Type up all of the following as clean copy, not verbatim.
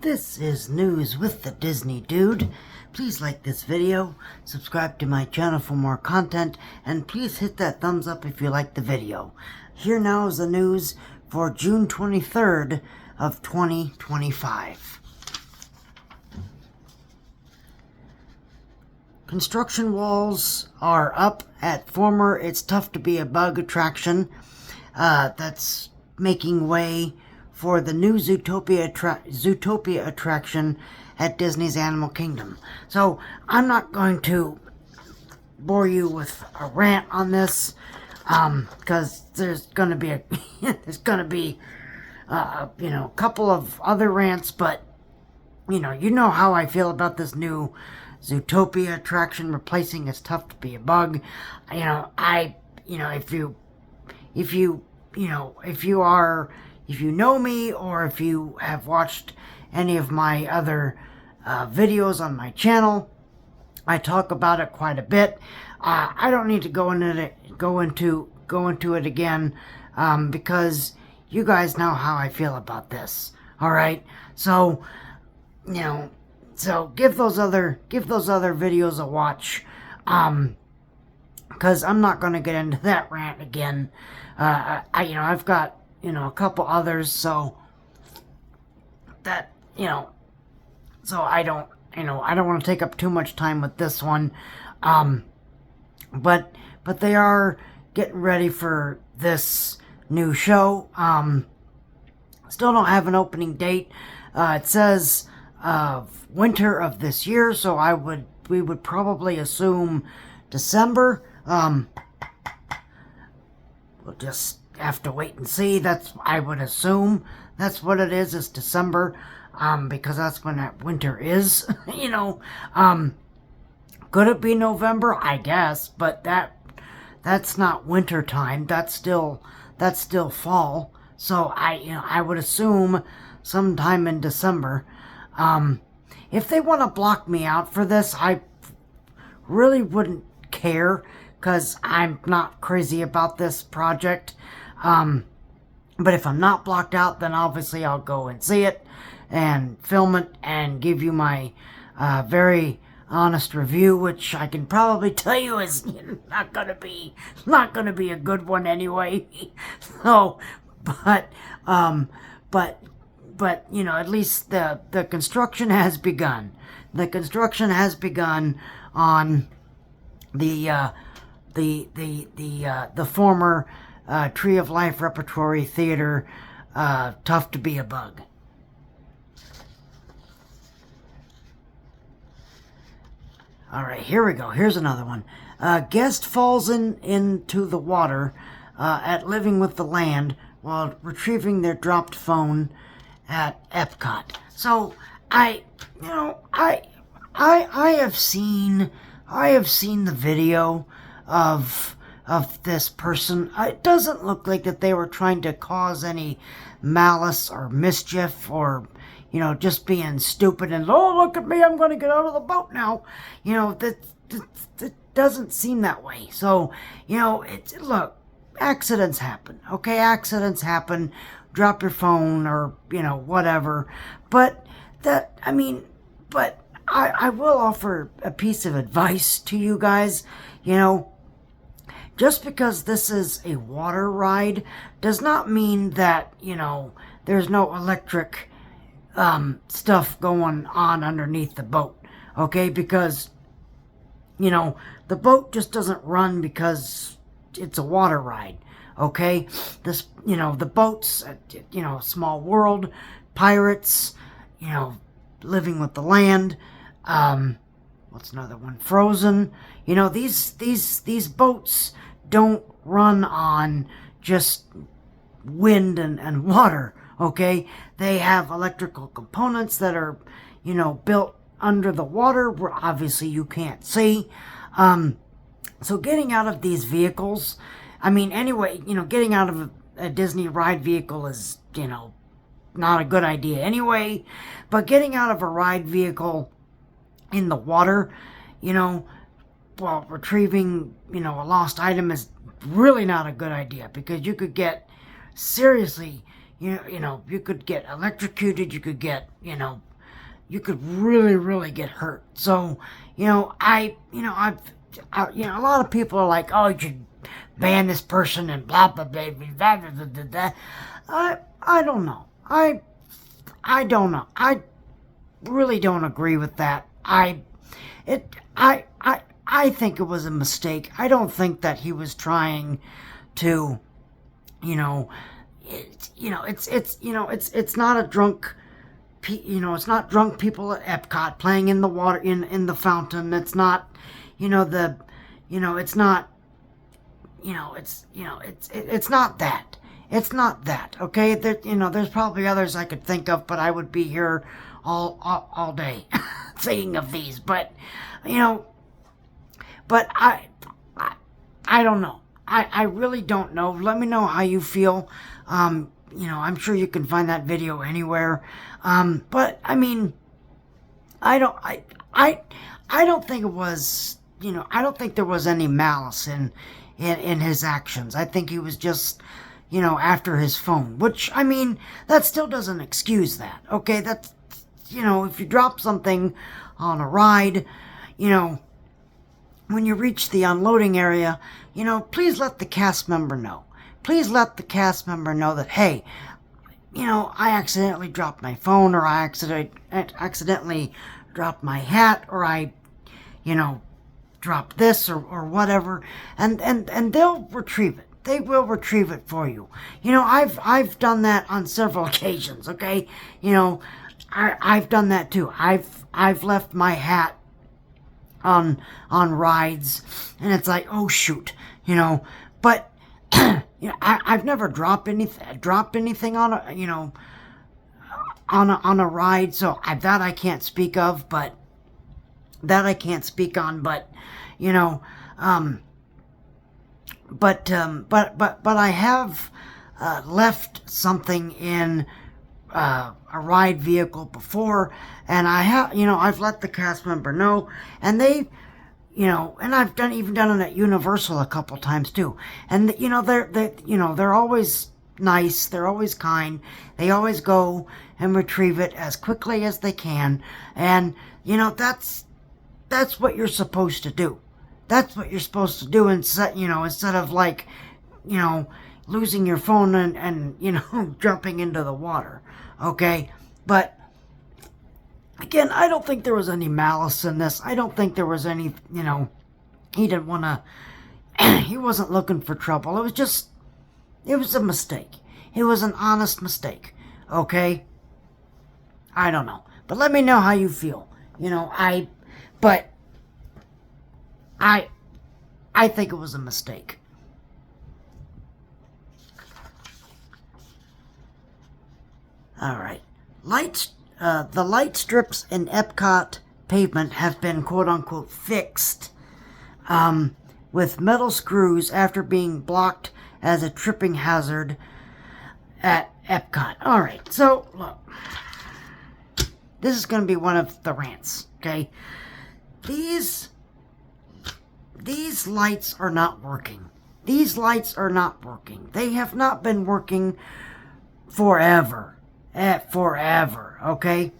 This is News with the Disney Dude. Please like this video, subscribe to my channel for more content, and please hit that thumbs up if you like the video. Here now is the news for June 23rd of 2025. Construction walls are up at former It's Tough to Be a Bug attraction. That's making way for the new Zootopia attraction at Disney's Animal Kingdom. So I'm not going to bore you with a rant on this, because there's going to be a a couple of other rants, but you know how I feel about this new Zootopia attraction replacing It's Tough to Be a Bug. If you know me, or if you have watched any of my other videos on my channel, I talk about it quite a bit. I don't need to go into it again, because you guys know how I feel about this. All right, so give those other videos a watch, because I'm not going to get into that rant again. I've got a couple others, so that so I don't want to take up too much time with this one, but they are getting ready for this new show. Still don't have an opening date. It says winter of this year, so we would probably assume December. We'll just have to wait and see. I would assume that's what it is. It's December, because that's when that winter is. Could it be November? I guess, but that's not winter time. That's still fall. So I would assume sometime in December. If they want to block me out for this, I really wouldn't care, because I'm not crazy about this project. But if I'm not blocked out, then obviously I'll go and see it and film it and give you my very honest review, which I can probably tell you is not gonna be a good one anyway. So, but at least the construction has begun. The construction has begun on the former Tree of Life Repertory Theater, Tough to Be a Bug. Alright, here we go. Here's another one. Guest falls into the water at Living with the Land while retrieving their dropped phone at Epcot. So, I have seen the video of this person. It doesn't look like that they were trying to cause any malice or mischief, or just being stupid and, oh, look at me, I'm going to get out of the boat now. That doesn't seem that way. So look, accidents happen. Okay, accidents happen. Drop your phone, or whatever. But I will offer a piece of advice to you guys. Just because this is a water ride does not mean that, there's no electric stuff going on underneath the boat. Okay? Because, the boat just doesn't run because it's a water ride. Okay? The boats, Small World, Pirates, Living with the Land, what's another one? Frozen. These boats don't run on just wind and water, okay? They have electrical components that are, built under the water, where obviously you can't see. So getting out of these vehicles, getting out of a Disney ride vehicle is, not a good idea anyway. But getting out of a ride vehicle in the water, while retrieving, a lost item is really not a good idea, because you could get seriously, you could get electrocuted, you could get, really get hurt. So, a lot of people are like, oh, you should ban this person and blah blah blah blah blah blah blah. Blah. I don't know. I don't know. I really don't agree with that. I think it was a mistake. I don't think that he was trying to, it's not a drunk, it's not drunk people at Epcot playing in the water in the fountain. It's not, it's not, it's not that. It's not that. Okay, there's probably others I could think of, but I would be here all day thinking of these. But but I don't know. I really don't know. Let me know how you feel. I'm sure you can find that video anywhere. But I mean, I don't think it was, I don't think there was any malice in his actions. I think he was just, after his phone, which, I mean, that still doesn't excuse that. Okay, that's, if you drop something on a ride, when you reach the unloading area, please let the cast member know. Please let the cast member know that, hey, I accidentally dropped my phone, or I accidentally dropped my hat, or I, dropped this or whatever, and they'll retrieve it. They will retrieve it for you. I've done that on several occasions. Okay, I've done that too. I've left my hat on rides, and it's like, oh shoot, but I've never dropped anything on a on a ride, so that I can't speak of, but that I can't speak on, but but I have left something in a ride vehicle before, and I've let the cast member know, and they, and I've done it at Universal a couple times too, and they're always nice, they're always kind, they always go and retrieve it as quickly as they can, and that's what you're supposed to do. That's what you're supposed to do instead of like, losing your phone and jumping into the water. Okay? But again, I don't think there was any malice in this. I don't think there was any, he didn't want to, he wasn't looking for trouble. It was a mistake. It was an honest mistake. Okay? I don't know. But let me know how you feel. I think it was a mistake. All right. The light strips in Epcot pavement have been quote-unquote fixed with metal screws after being blocked as a tripping hazard at Epcot. All right. So, look. This is going to be one of the rants, okay? These lights are not working. These lights are not working. They have not been working forever. Forever, okay?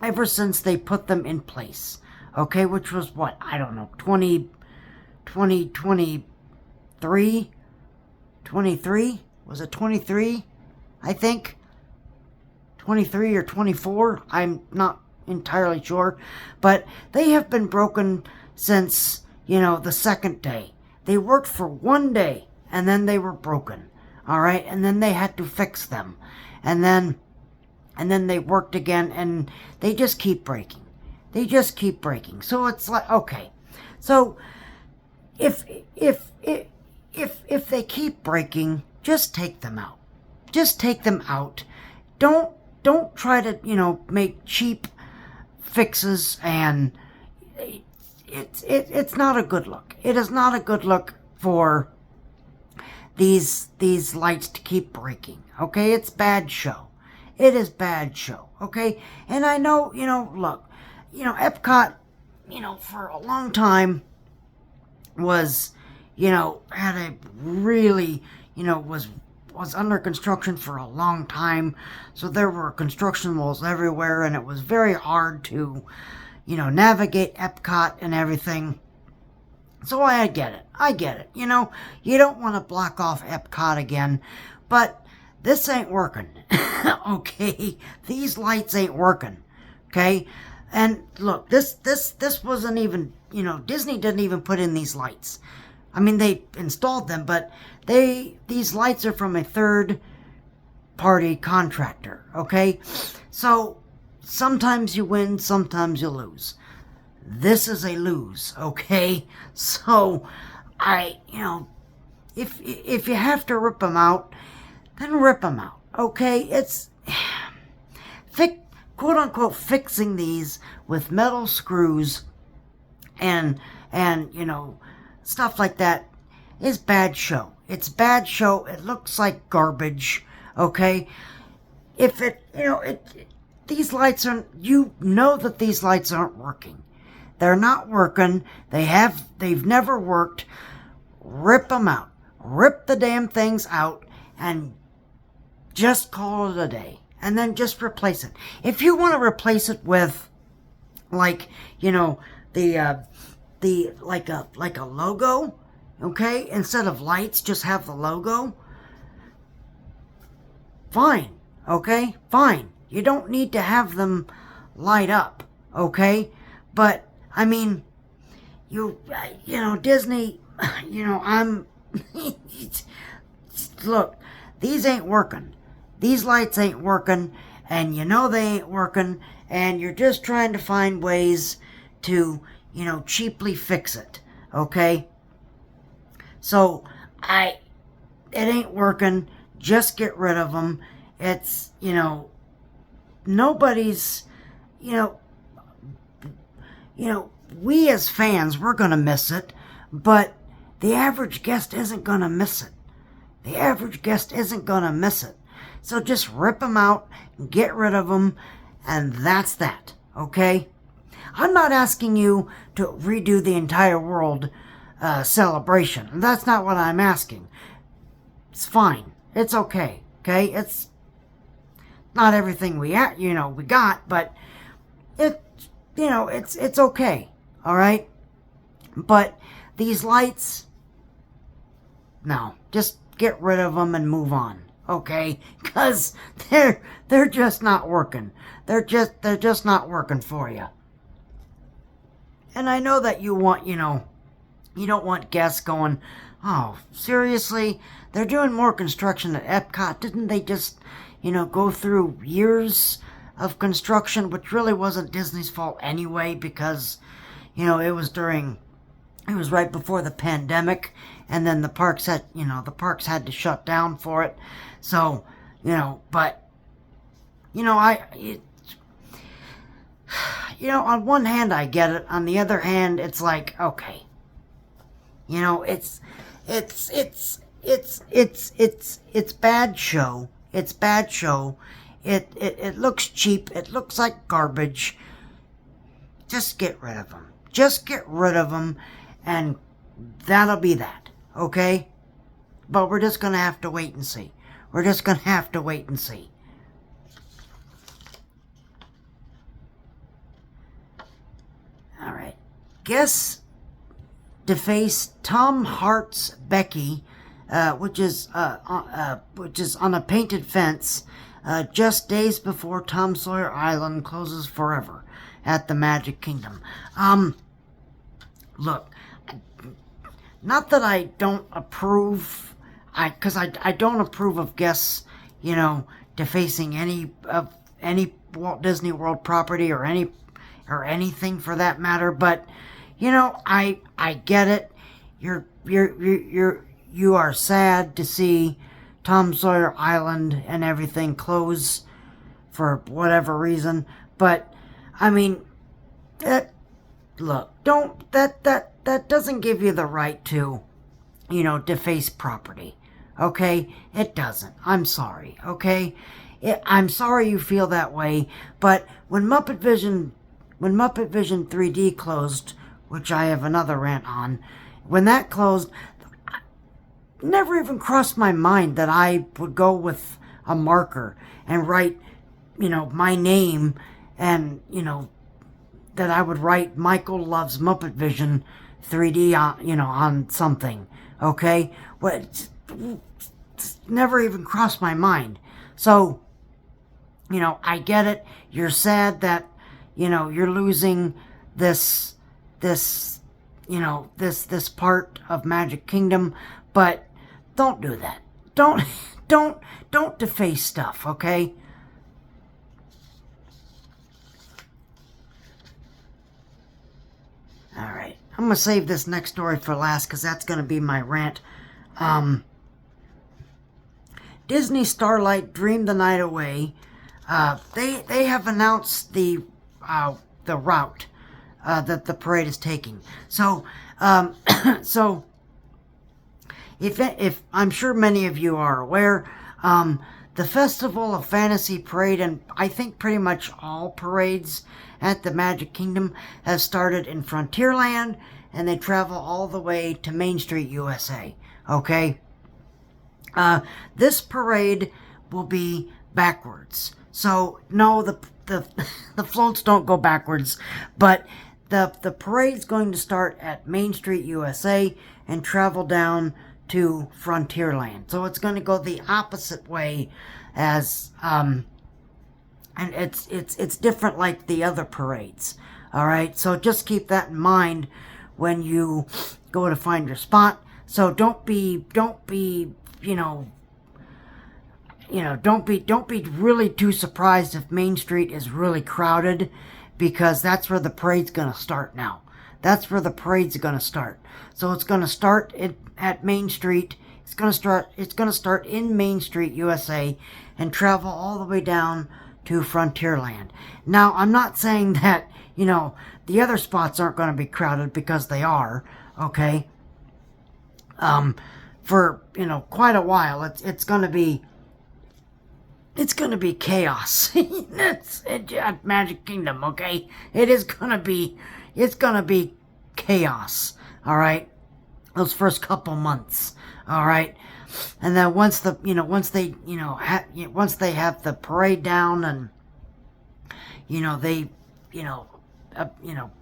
Ever since they put them in place, okay? Which was what? I don't know, 2023? 23? Was it 23? I think. 23 or 24? I'm not entirely sure. But they have been broken since, the second day. They worked for one day, and then they were broken. All right? And then they had to fix them. And then they worked again, and they just keep breaking. They just keep breaking. So it's like, okay. So if they keep breaking, just take them out. Just take them out. Don't try to, make cheap fixes, and it's not a good look. It is not a good look for these lights to keep breaking. Okay, it's bad show. It is bad show. Okay, and I know, look, Epcot, for a long time was, had a really, was was under construction for a long time, so there were construction walls everywhere, and it was very hard to, navigate Epcot and everything. So I get it. You don't want to block off Epcot again, but this ain't working. Okay, these lights ain't working. Okay, and look, this wasn't even, Disney didn't even put in these lights. I mean, they installed them, but these lights are from a third party contractor. Okay, so sometimes you win, sometimes you lose. This is a lose, okay? So, if you have to rip them out, then rip them out, okay? It's, quote-unquote, fixing these with metal screws and stuff like that is bad show. It's bad show. It looks like garbage, okay? If these lights aren't, that these lights aren't working. They're not working. They've never worked. Rip them out. Rip the damn things out and just call it a day. And then just replace it. If you want to replace it with, like a logo, okay? Instead of lights, just have the logo. Fine, okay? Fine. You don't need to have them light up, okay? But I mean, Disney, look, these ain't working. These lights ain't working, and they ain't working, and you're just trying to find ways to, cheaply fix it, okay? So, it ain't working. Just get rid of them. It's, nobody's, we as fans, we're going to miss it, but the average guest isn't going to miss it. The average guest isn't going to miss it. So just rip them out, get rid of them, and that's that, okay? I'm not asking you to redo the entire world celebration. That's not what I'm asking. It's fine. It's okay, okay? It's not everything we got, but it's okay, all right? But these lights, no, just get rid of them and move on, okay? Because they're just not working. They're just not working for you. And I know that you don't want guests going, oh, seriously? They're doing more construction at Epcot. Didn't they just, go through years of construction, which really wasn't Disney's fault anyway, because, it was right before the pandemic, and then the parks had to shut down for it. So, but, on one hand I get it. On the other hand, it's like, okay, it's bad show. It's bad show. It looks cheap. It looks like garbage. Just get rid of them. Just get rid of them, and that'll be that, okay? But we're just going to have to wait and see. We're just going to have to wait and see. All right. Guests deface Tom Hart's Becky, which is on a painted fence, just days before Tom Sawyer Island closes forever at the Magic Kingdom. Look, not that I don't approve, because I don't approve of guests, defacing any Walt Disney World property or anything for that matter. But I get it. You are sad to see Tom Sawyer Island and everything close for whatever reason. But I mean, that doesn't give you the right to, deface property. Okay? It doesn't. I'm sorry. Okay? I'm sorry you feel that way, but when Muppet Vision 3D closed, which I have another rant on, when that closed, never even crossed my mind that I would go with a marker and write, my name, and, that I would write Michael Loves Muppet Vision 3D on something, okay? Well, it's never even crossed my mind. So, I get it. You're sad that, you're losing this part of Magic Kingdom, but don't do that. Don't deface stuff, okay? Alright, I'm going to save this next story for last because that's going to be my rant. Disney Starlight Dream the Night Away. They have announced the route that the parade is taking. So, if I'm sure many of you are aware, the Festival of Fantasy Parade, and I think pretty much all parades at the Magic Kingdom, have started in Frontierland, and they travel all the way to Main Street, USA. Okay? This parade will be backwards. So, no, the floats don't go backwards, but the parade's going to start at Main Street, USA, and travel down to Frontierland. So it's going to go the opposite way as, and it's different like the other parades. All right, so just keep that in mind when you go to find your spot. So don't be don't be really too surprised if Main Street is really crowded, because that's where the parade's going to start now. That's where the parade's going to start. So it's going to start at Main Street. It's going to start in Main Street, USA, and travel all the way down to Frontierland. Now, I'm not saying that, the other spots aren't going to be crowded, because they are, okay? For, quite a while, it's going to be chaos. It's at Magic Kingdom, okay? It's gonna be chaos, all right? Those first couple months, all right? And then once they have the parade down, and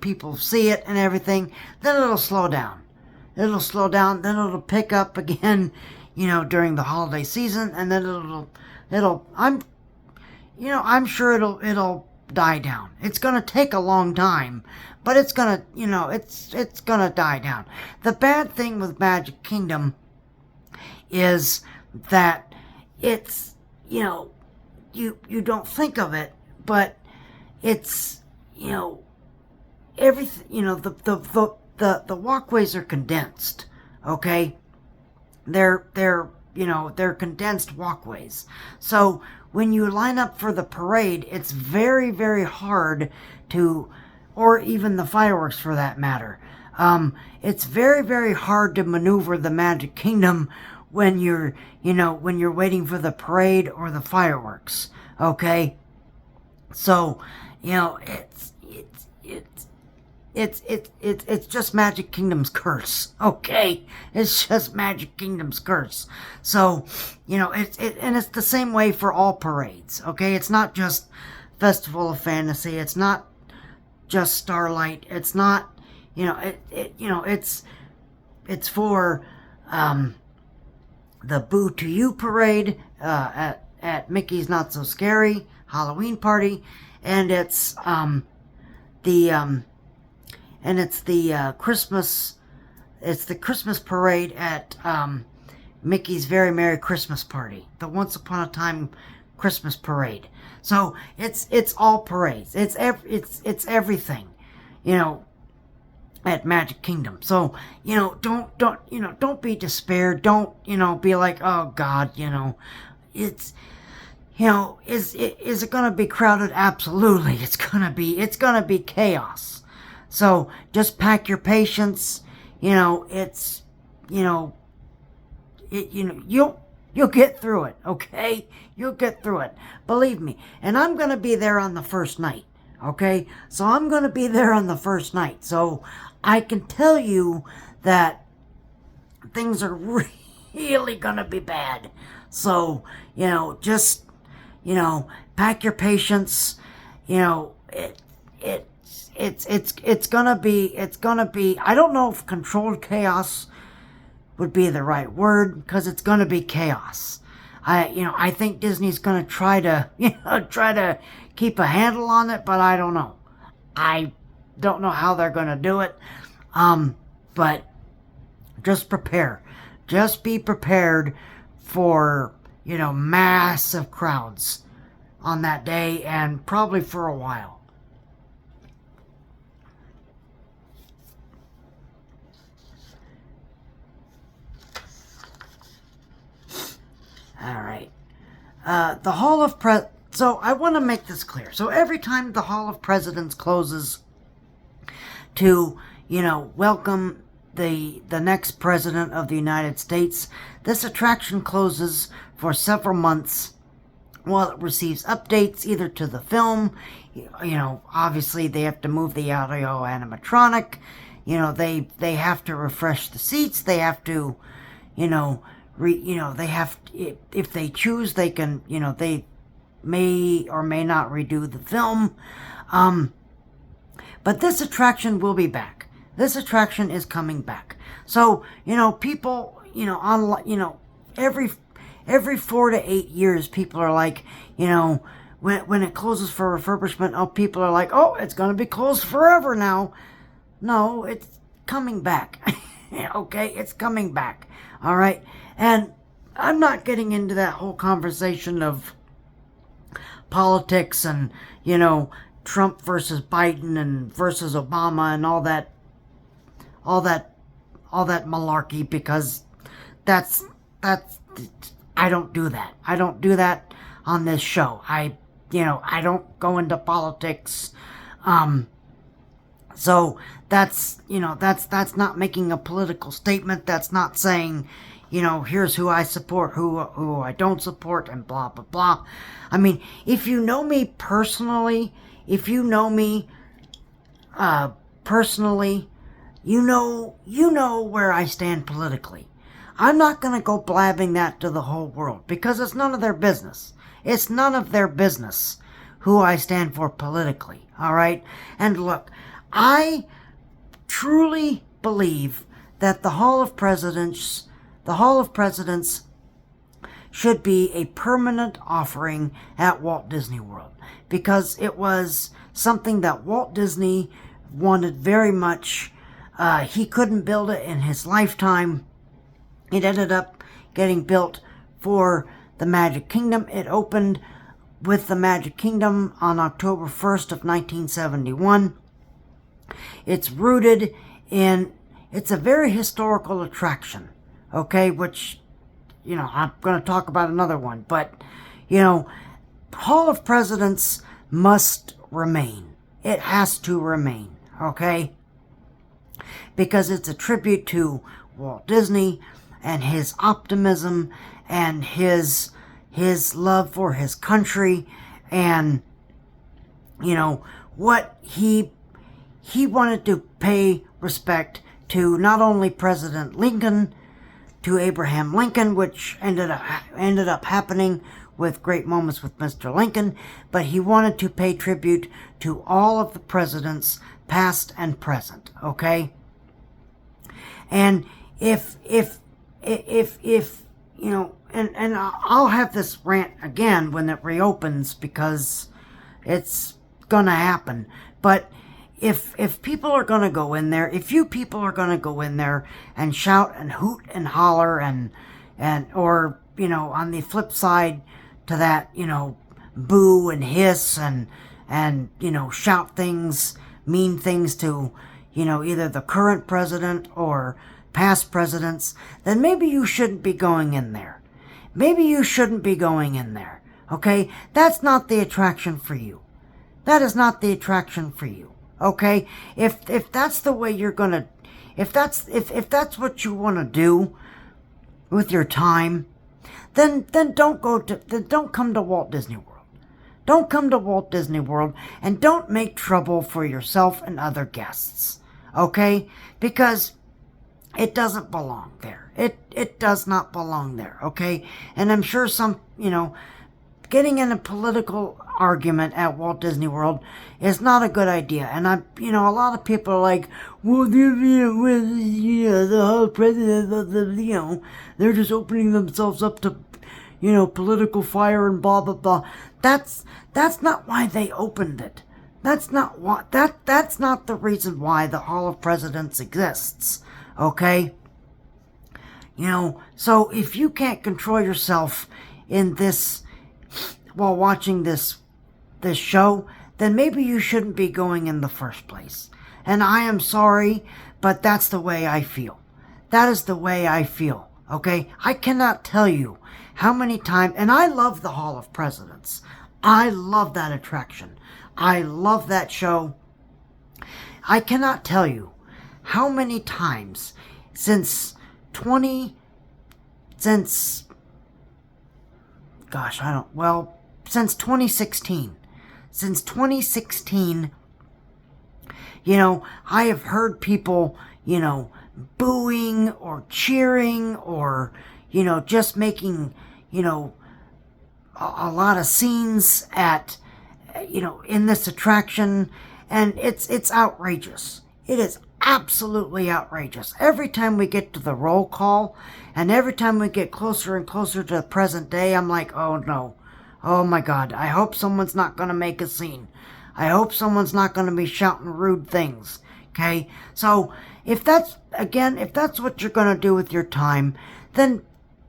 people see it and everything, then it'll slow down. Then it'll pick up again, during the holiday season, and then I'm sure it'll die down. It's gonna take a long time, but it's gonna die down. The bad thing with Magic Kingdom is that it's, you don't think of it, but it's, everything, the walkways are condensed, okay? They're condensed walkways. So when you line up for the parade, it's very, very hard to, or even the fireworks for that matter. It's very, very hard to maneuver the Magic Kingdom when you're waiting for the parade or the fireworks. Okay? So, it's just Magic Kingdom's curse, okay? It's just Magic Kingdom's curse. So, and it's the same way for all parades, okay? It's not just Festival of Fantasy. It's not just Starlight. It's not, it's for the Boo to You parade at Mickey's Not So Scary Halloween Party, and it's the Christmas parade at Mickey's Very Merry Christmas Party, the Once Upon a Time Christmas parade. So it's all parades. It's everything, at Magic Kingdom. So, don't be despaired. Don't, be like, oh God, it's, is it going to be crowded? Absolutely. It's going to be chaos. So just pack your patience. You'll get through it, okay? You'll get through it. Believe me. And I'm going to be there on the first night, okay? So I'm going to be there on the first night. So I can tell you that things are really gonna be bad. So, just, pack your patience. You know, it's gonna be, I don't know if controlled chaos would be the right word, because it's gonna be chaos. I think Disney's gonna try to keep a handle on it, but I don't know. I don't know how they're gonna do it. But just prepare. Just be prepared for, massive crowds on that day, and probably for a while. All right. The Hall of So I want to make this clear. So every time the Hall of Presidents closes to, welcome the next president of the United States, this attraction closes for several months while it receives updates either to the film. Obviously they have to move the audio animatronic. They have to refresh the seats. They have to, they have, if they choose, they can, they may or may not redo the film. But this attraction will be back. This attraction is coming back. So, people, every 4 to 8 years, people are like, when it closes for refurbishment, people are like, oh, it's going to be closed forever now. No, it's coming back. Okay, it's coming back. All right. And I'm not getting into that whole conversation of politics and, Trump versus Biden and versus Obama and all that malarkey, because that's I don't do that. I don't do that on this show. I don't go into politics. So that's not making a political statement. That's not saying, here's who I support, who I don't support, and blah, blah, blah. I mean, if you know me personally, you know where I stand politically. I'm not going to go blabbing that to the whole world, because it's none of their business. It's none of their business who I stand for politically, all right? And look, I truly believe that the Hall of Presidents should be a permanent offering at Walt Disney World, because it was something that Walt Disney wanted very much. He couldn't build it in his lifetime. It ended up getting built for the Magic Kingdom. It opened with the Magic Kingdom on October 1st of 1971. It's rooted in, it's a very historical attraction, okay, which, I'm going to talk about another one, but, Hall of Presidents must remain. It has to remain, okay, because it's a tribute to Walt Disney and his optimism and his love for his country, and, what he wanted to pay respect to not only President Lincoln, to Abraham Lincoln, which ended up happening with Great Moments with Mr. Lincoln, but he wanted to pay tribute to all of the presidents, past and present, okay? And if and I'll have this rant again when it reopens, because it's gonna happen, but if people are going to go in there, if you people are going to go in there and shout and hoot and holler and or, on the flip side to that, boo and hiss and shout things, mean things to, either the current president or past presidents, then maybe you shouldn't be going in there. Maybe you shouldn't be going in there. Okay? That's not the attraction for you. That is not the attraction for you. Okay, if that's the way you're gonna, if that's what you want to do with your time, then don't come to Walt Disney World. Don't come to Walt Disney World, and don't make trouble for yourself and other guests. Okay, because It doesn't belong there. It does not belong there, okay? And I'm sure some, getting in a political argument at Walt Disney World is not a good idea. And a lot of people are like, well, the whole president of they're just opening themselves up to, political fire and blah, blah, blah. That's not why they opened it. That's not the reason why the Hall of Presidents exists. Okay? So if you can't control yourself in this while watching this show, then maybe you shouldn't be going in the first place. And I am sorry, but that's the way I feel. That is the way I feel. Okay? I cannot tell you how many times, and I love the Hall of Presidents. I love that attraction. I love that show. I cannot tell you how many times since 2016. Since 2016, I have heard people, booing or cheering or, just making, a lot of scenes at, in this attraction, and it's outrageous. It is absolutely outrageous. Every time we get to the roll call, and every time we get closer and closer to the present day, I'm like, oh no. Oh my God, I hope someone's not going to make a scene. I hope someone's not going to be shouting rude things. Okay? So, if that's what you're going to do with your time, then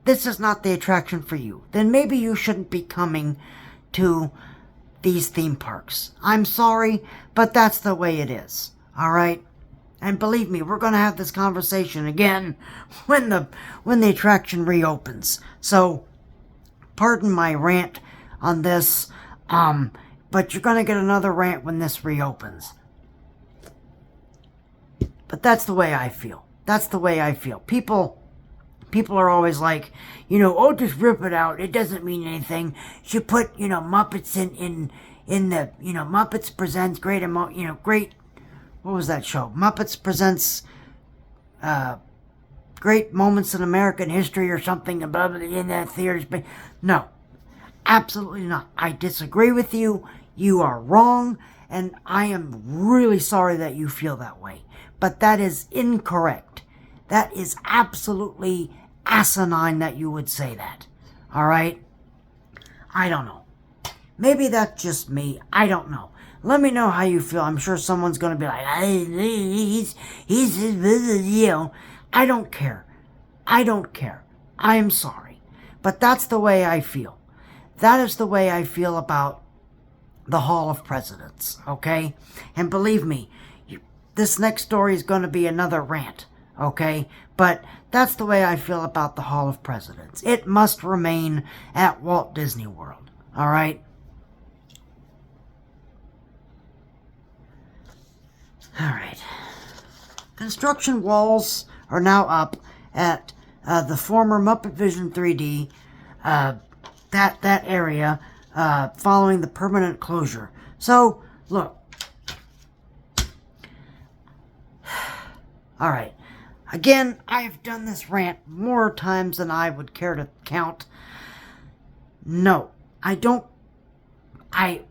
this is not the attraction for you. Then maybe you shouldn't be coming to these theme parks. I'm sorry, but that's the way it is. Alright? And believe me, we're going to have this conversation again when the attraction reopens. So, pardon my rant on this, but you're going to get another rant when this reopens. But that's the way I feel. That's the way I feel. People are always like, oh, just rip it out. It doesn't mean anything. You put, Muppets in the, Muppets Presents great, what was that show? Muppets Presents, Great Moments in American History or something above in that theater. No, absolutely not. I disagree with you. You are wrong, and I am really sorry that you feel that way. But that is incorrect. That is absolutely asinine that you would say that. Alright? I don't know. Maybe that's just me. I don't know. Let me know how you feel. I'm sure someone's going to be like, he's, I don't care. I don't care. I am sorry. But that's the way I feel. That is the way I feel about the Hall of Presidents. Okay? And believe me, this next story is going to be another rant. Okay? But that's the way I feel about the Hall of Presidents. It must remain at Walt Disney World. Alright? Alright. Construction walls are now up at the former Muppet Vision 3D, that area, following the permanent closure. So, look. Alright. Again, I have done this rant more times than I would care to count. No, I don't. I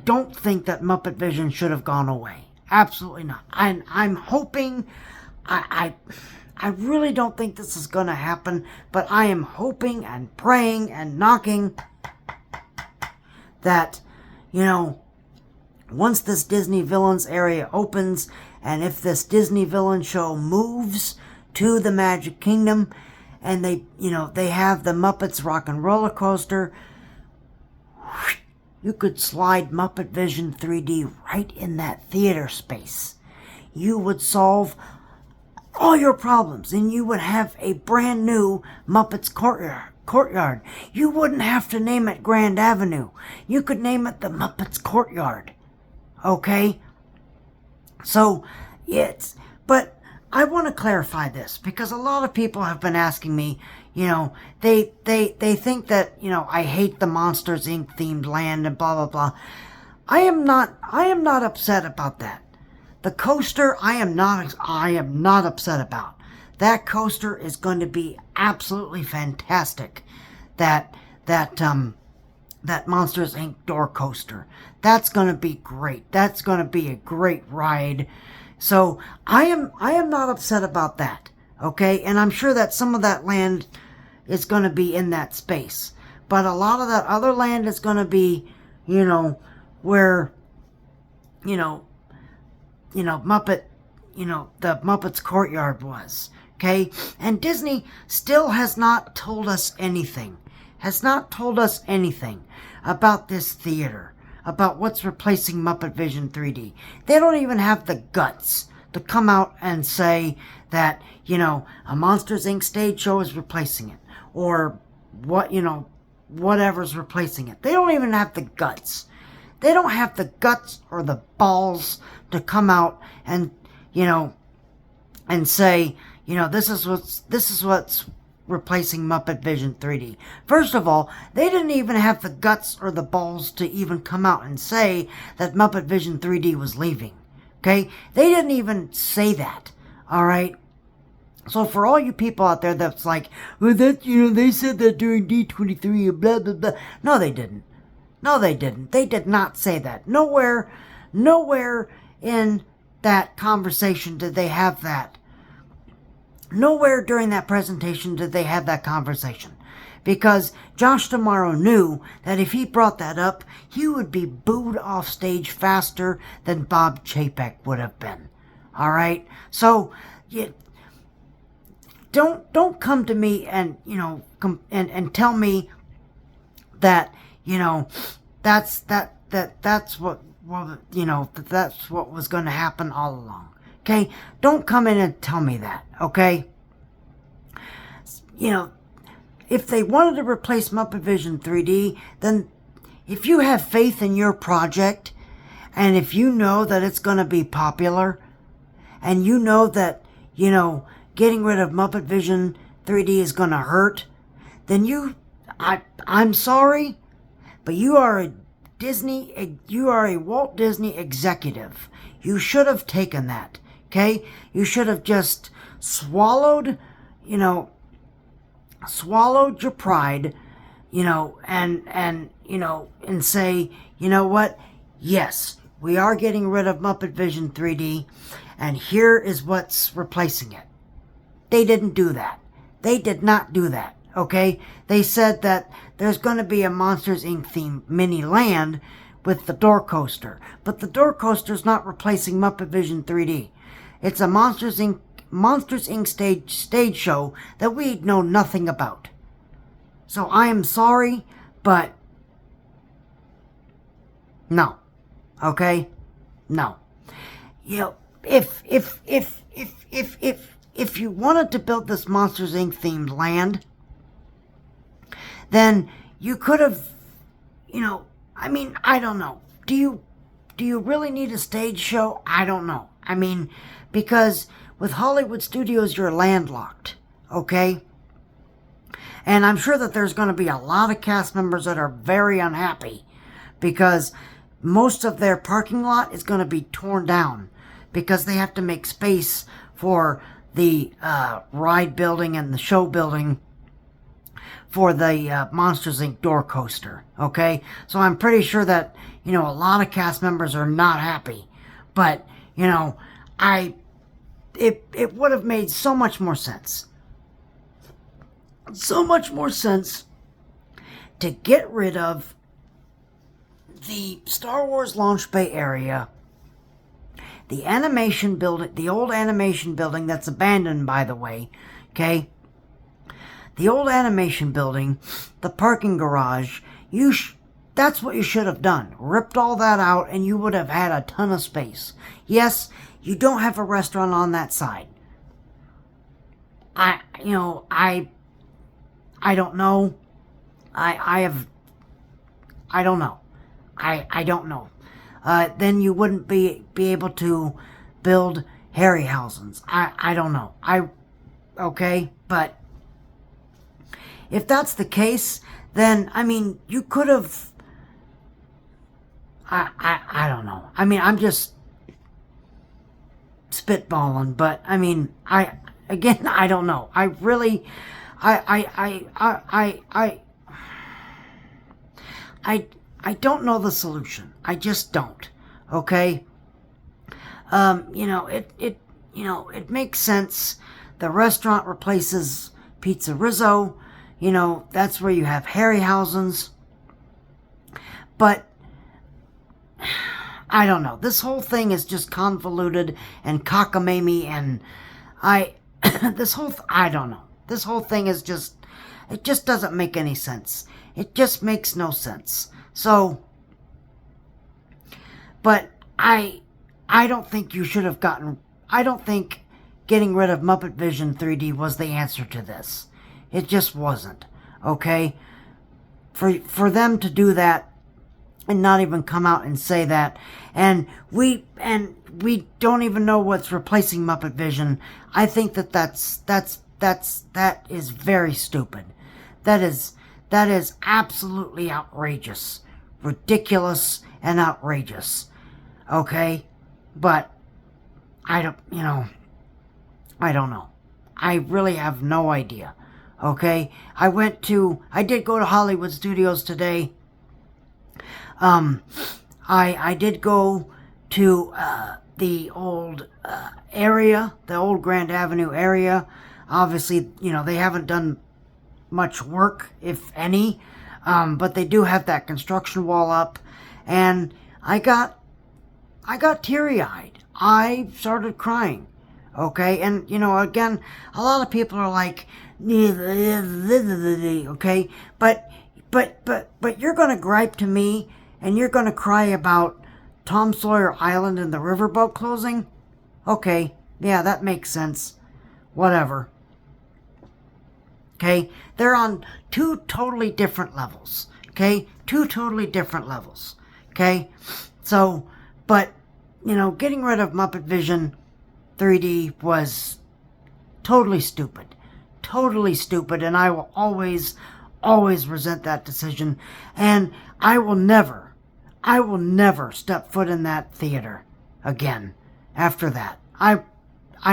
don't think that Muppet Vision should have gone away. Absolutely not. I'm hoping. I really don't think this is going to happen, but I am hoping and praying and knocking that, once this Disney Villains area opens, and if this Disney Villain show moves to the Magic Kingdom, and they have the Muppets Rock and Roller Coaster, you could slide Muppet Vision 3D right in that theater space. You would solve all your problems, and you would have a brand new Muppets Courtyard. You wouldn't have to name it Grand Avenue. You could name it the Muppets Courtyard. Okay? So, but I want to clarify this, because a lot of people have been asking me, they think that, I hate the Monsters Inc. themed land and blah, blah, blah. I am not upset about that. The coaster, I am not upset about. That coaster is going to be absolutely fantastic. That Monsters Inc. door coaster. That's going to be great. That's going to be a great ride. So I am not upset about that. Okay, and I'm sure that some of that land is going to be in that space, but a lot of that other land is going to be, where, Muppet, the Muppets courtyard was. Okay, and Disney still has not told us anything. Has not told us anything about this theater, about what's replacing Muppet Vision 3D. They don't even have the guts to come out and say that, a Monsters Inc. stage show is replacing it, or whatever's replacing it. They don't even have the guts. They don't have the guts or the balls to come out and, and say, this is what's replacing Muppet Vision 3D. First of all, they didn't even have the guts or the balls to even come out and say that Muppet Vision 3D was leaving. Okay? They didn't even say that. Alright? So for all you people out there that's like, well, that, they said that during D23 and blah, blah, blah. No, they didn't. No, they didn't. They did not say that. Nowhere in that conversation did they have that. Nowhere during that presentation did they have that conversation. Because Josh Tomorrow knew that if he brought that up, he would be booed off stage faster than Bob Chapek would have been. Alright? So, don't come to me and, and tell me that, that's what was going to happen all along. Okay? Don't come in and tell me that, okay? If they wanted to replace Muppet Vision 3D, then if you have faith in your project, and if you know that it's going to be popular, and you know that, getting rid of Muppet Vision 3D is going to hurt, then I'm sorry, but you are a Walt Disney executive. You should have taken that. Okay? You should have just swallowed your pride, and say, what? Yes, we are getting rid of Muppet Vision 3D, and here is what's replacing it. They didn't do that. They did not do that, okay? They said that there's going to be a Monsters Inc. themed mini land with the door coaster, but the door coaster's not replacing Muppet Vision 3D. It's a Monsters Inc. stage show that we know nothing about. So I am sorry, but no. Okay? No. If you wanted to build this Monsters Inc. themed land, then you could have, I don't know. Do you really need a stage show? I don't know. Because with Hollywood Studios, you're landlocked, okay? And I'm sure that there's going to be a lot of cast members that are very unhappy because most of their parking lot is going to be torn down because they have to make space for the ride building and the show building for the Monsters Inc. door coaster, okay? So I'm pretty sure that, a lot of cast members are not happy. But, it would have made so much more sense. So much more sense to get rid of the Star Wars Launch Bay area, the animation building, the old animation building that's abandoned, by the way, okay? The old animation building, the parking garage, that's what you should have done. Ripped all that out and you would have had a ton of space. Yes, you don't have a restaurant on that side. I don't know. I don't know. I don't know. Then you wouldn't be able to build Harryhausen's. I don't know. Okay, but if that's the case, then, you could have, I don't know. spitballing, but I mean, again, I don't know. I really, I don't know the solution. I just don't. Okay. It makes sense. The restaurant replaces Pizza Rizzo. That's where you have Harryhausen's. But I don't know. This whole thing is just convoluted and cockamamie, and I don't know. This whole thing is it just doesn't make any sense. It just makes no sense. So, but I don't think you should have I don't think getting rid of Muppet Vision 3D was the answer to this. It just wasn't. Okay? For them to do that and not even come out and say that, and we don't even know what's replacing Muppet Vision. I think that is very stupid. That is absolutely outrageous, ridiculous, and outrageous. Okay, but I don't know. I really have no idea. Okay, I did go to Hollywood Studios today. I did go to the old area, the old Grand Avenue area. Obviously, they haven't done much work, if any, but they do have that construction wall up, and I got teary-eyed. I started crying. Okay, and again, a lot of people are like, okay, but you're gonna gripe to me, and you're gonna cry about Tom Sawyer Island and the riverboat closing? Okay, yeah, that makes sense. Whatever. Okay, they're on two totally different levels. Okay, two totally different levels. Okay, so, but getting rid of Muppet Vision 3D was totally stupid, and I will always resent that decision, and I will never step foot in that theater again after that. I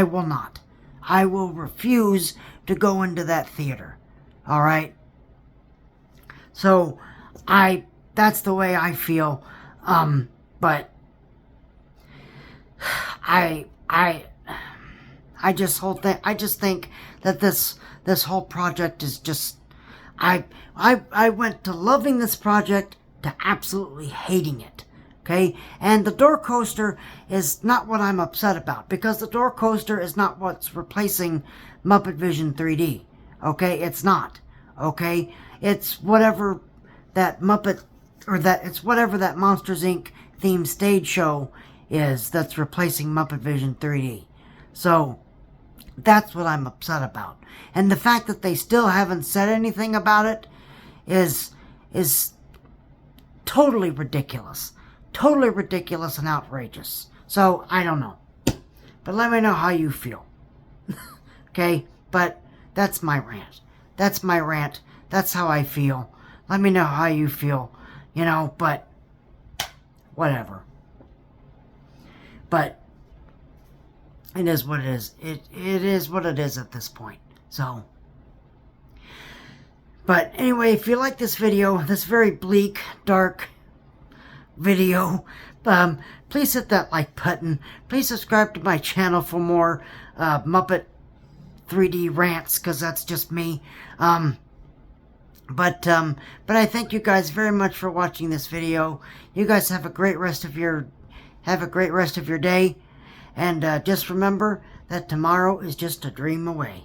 will not. I will refuse to go into that theater. All right? So, that's the way I feel, but I just think that this whole project is just, I went to loving this project to absolutely hating it. Okay, and the door coaster is not what I'm upset about, because the door coaster is not what's replacing Muppet Vision 3D. Okay, it's not. Okay, it's whatever that whatever that Monsters Inc. themed stage show is that's replacing Muppet Vision 3D. So that's what I'm upset about, and the fact that they still haven't said anything about it is totally ridiculous. Totally ridiculous and outrageous. So, I don't know. But let me know how you feel. Okay? But that's my rant. That's my rant. That's how I feel. Let me know how you feel. But whatever. But it is what it is. It is what it is at this point. So, but anyway, if you like this video, this very bleak, dark video, please hit that like button. Please subscribe to my channel for more Muppet 3D rants, because that's just me. But I thank you guys very much for watching this video. You guys have a great rest of your day, and just remember that tomorrow is just a dream away.